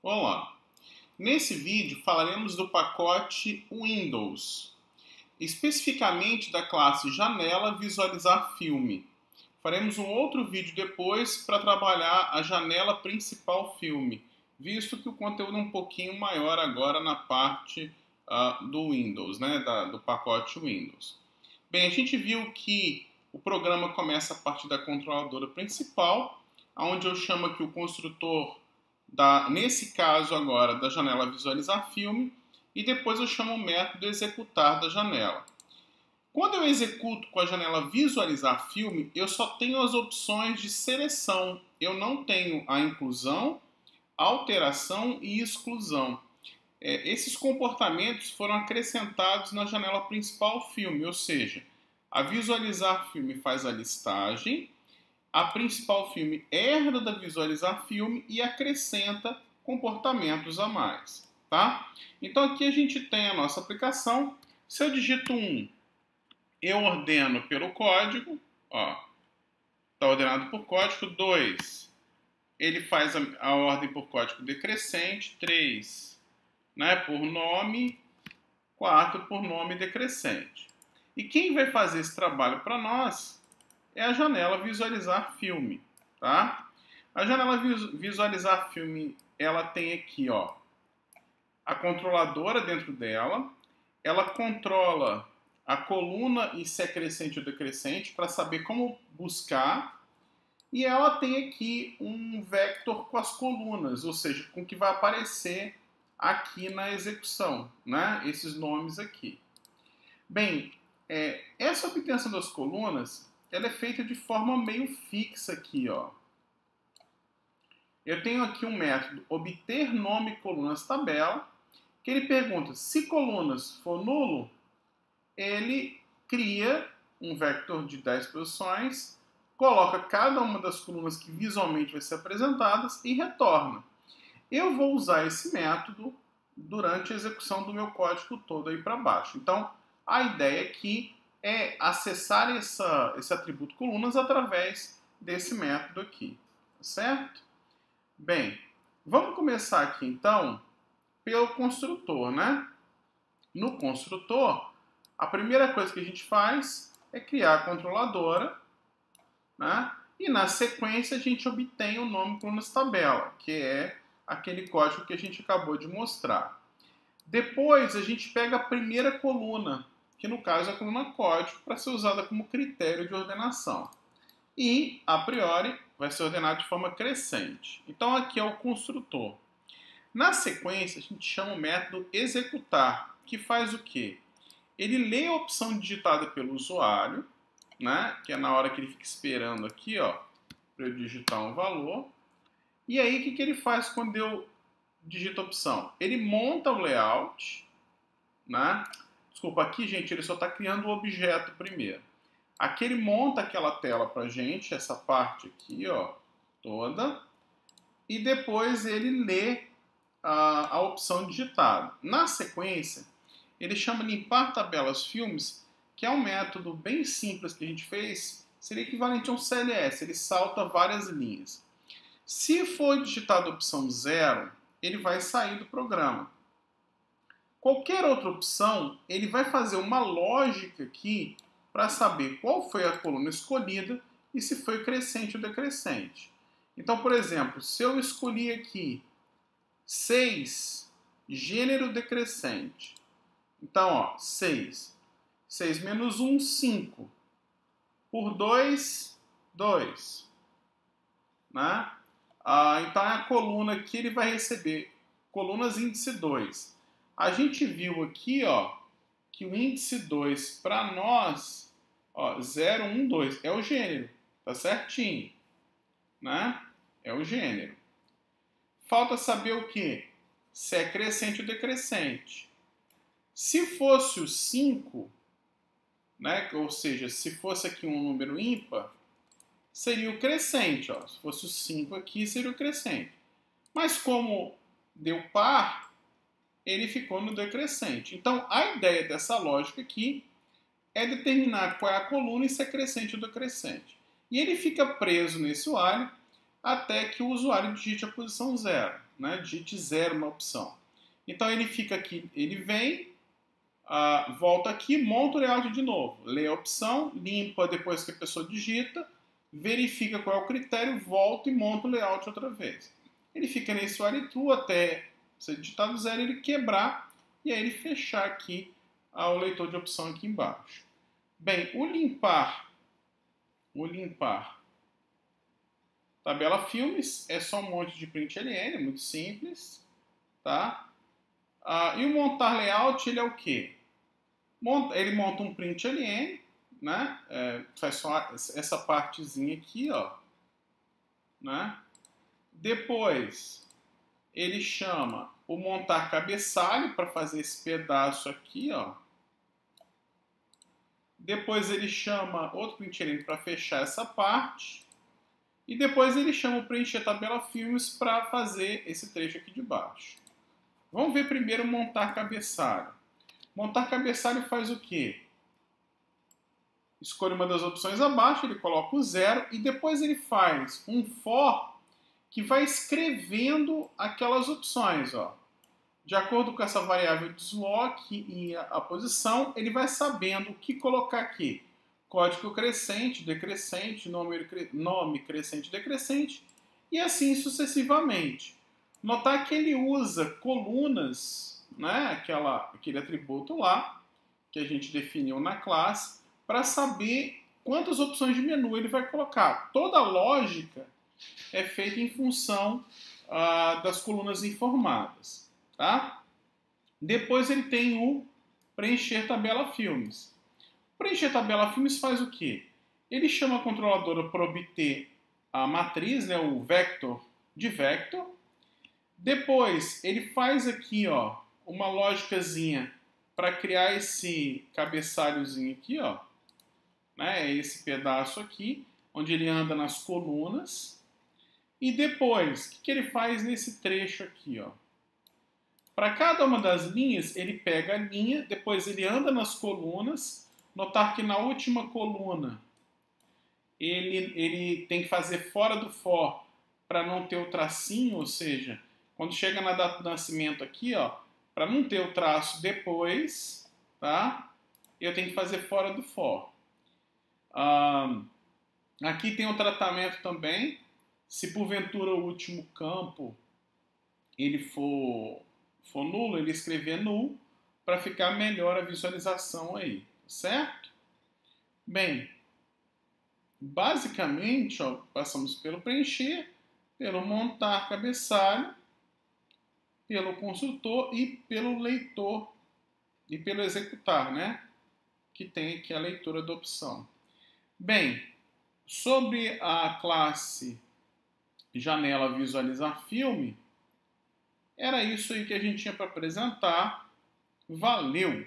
Olá! Nesse vídeo falaremos do pacote Windows, especificamente da classe Janela Visualizar Filme. Faremos um outro vídeo depois para trabalhar a janela principal filme, visto que o conteúdo é um pouquinho maior agora na parte do Windows, né, do pacote Windows. Bem, a gente viu que o programa começa a partir da controladora principal, onde eu chamo aqui o construtor nesse caso agora, da janela visualizar filme, e depois eu chamo o método executar da janela. Quando eu executo com a janela visualizar filme, eu só tenho as opções de seleção. Eu não tenho a inclusão, alteração e exclusão. Esses comportamentos foram acrescentados na janela principal filme, ou seja, a visualizar filme faz a listagem, a principal filme herda da visualizar filme e acrescenta comportamentos a mais, tá? Então aqui a gente tem a nossa aplicação. Se eu digito 1, eu ordeno pelo código, ó, está ordenado por código. 2, ele faz a ordem por código decrescente. 3, né, por nome. 4, por nome decrescente. E quem vai fazer esse trabalho para nós é a janela visualizar filme, tá? A janela visualizar filme, ela tem aqui, ó, a controladora dentro dela. Ela controla a coluna e se é crescente ou decrescente para saber como buscar. E ela tem aqui um vector com as colunas, ou seja, com o que vai aparecer aqui na execução, né? Esses nomes aqui. Bem, essa obtenção das colunas, ela é feita de forma meio fixa aqui, ó. Eu tenho aqui um método obter nome colunas tabela, que ele pergunta se colunas for nulo, ele cria um vector de 10 posições, coloca cada uma das colunas que visualmente vai ser apresentadas e retorna. Eu vou usar esse método durante a execução do meu código todo aí para baixo. Então, a ideia aqui é acessar esse atributo colunas através desse método aqui, tá certo? Bem, vamos começar aqui então pelo construtor, né? No construtor, a primeira coisa que a gente faz é criar a controladora, né? E na sequência a gente obtém o nome colunas tabela, que é aquele código que a gente acabou de mostrar. Depois a gente pega a primeira coluna, que no caso é a coluna código, para ser usada como critério de ordenação. E, a priori, vai ser ordenado de forma crescente. Então aqui é o construtor. Na sequência, a gente chama o método executar, que faz o quê? Ele lê a opção digitada pelo usuário, né? Que é na hora que ele fica esperando aqui, ó, para eu digitar um valor. E aí, o que ele faz quando eu digito a opção? Ele monta o layout, né? Desculpa, aqui, gente, ele só está criando o objeto primeiro. Aqui ele monta aquela tela para a gente, essa parte aqui, ó, toda. E depois ele lê a opção digitada. Na sequência, ele chama limpar tabelas filmes, que é um método bem simples que a gente fez, seria equivalente a um CLS, ele salta várias linhas. Se for digitada a opção 0, ele vai sair do programa. Qualquer outra opção, ele vai fazer uma lógica aqui para saber qual foi a coluna escolhida e se foi crescente ou decrescente. Então, por exemplo, se eu escolhi aqui 6, gênero decrescente. Então, ó, 6. 6 menos 1, 5. Por 2, 2. Né? Então, é a coluna que ele vai receber colunas índice 2. A gente viu aqui, ó, que o índice 2 para nós, ó, 0, 1, 2, é o gênero, tá certinho, né? É o gênero. Falta saber o quê? Se é crescente ou decrescente. Se fosse o 5, né, ou seja, se fosse aqui um número ímpar, seria o crescente, ó. Se fosse o 5 aqui, seria o crescente. Mas como deu par, ele ficou no decrescente. Então, a ideia dessa lógica aqui é determinar qual é a coluna e se é crescente ou decrescente. E ele fica preso nesse while até que o usuário digite a posição 0, né? Digite 0 na opção. Então ele fica aqui, ele vem, volta aqui, monta o layout de novo, lê a opção, limpa depois que a pessoa digita, verifica qual é o critério, volta e monta o layout outra vez. Ele fica nesse while true até ser digitado 0, ele quebrar e aí ele fechar aqui o leitor de opção aqui embaixo. Bem, o limpar tabela filmes é só um monte de println, é muito simples, tá? E o montar layout, ele é o quê? Ele monta um println, né? Faz só essa partezinha aqui, ó, né? Depois ele chama o montar cabeçalho para fazer esse pedaço aqui, ó. Depois ele chama outro println para fechar essa parte. E depois ele chama o preencher tabela filmes para fazer esse trecho aqui de baixo. Vamos ver primeiro montar cabeçalho. Montar cabeçalho faz o quê? Escolhe uma das opções abaixo, ele coloca o 0 e depois ele faz um for que vai escrevendo aquelas opções, ó. De acordo com essa variável desloque e a posição, ele vai sabendo o que colocar aqui. Código crescente, decrescente, nome crescente, decrescente, e assim sucessivamente. Notar que ele usa colunas, né, aquele atributo lá, que a gente definiu na classe, para saber quantas opções de menu ele vai colocar. Toda a lógica é feita em função das colunas informadas. Tá? Depois ele tem o preencher tabela filmes. Preencher tabela filmes faz o quê? Ele chama a controladora para obter a matriz, né, o vector de vector. Depois ele faz aqui, ó, uma lógicazinha para criar esse cabeçalhozinho aqui, ó, né, esse pedaço aqui, onde ele anda nas colunas. E depois, o que ele faz nesse trecho aqui, ó? Para cada uma das linhas, ele pega a linha, depois ele anda nas colunas. Notar que na última coluna ele tem que fazer fora do for para não ter o tracinho, ou seja, quando chega na data do nascimento aqui, ó, para não ter o traço depois, tá? Eu tenho que fazer fora do for. Aqui tem o tratamento também. Se porventura o último campo ele for nulo, ele escrever null para ficar melhor a visualização aí, certo? Bem, basicamente, ó, passamos pelo preencher, pelo montar cabeçalho, pelo construtor e pelo leitor e pelo executar, né? Que tem aqui a leitura da opção. Bem, sobre a classe janela visualizar filme, era isso aí que a gente tinha para apresentar. Valeu!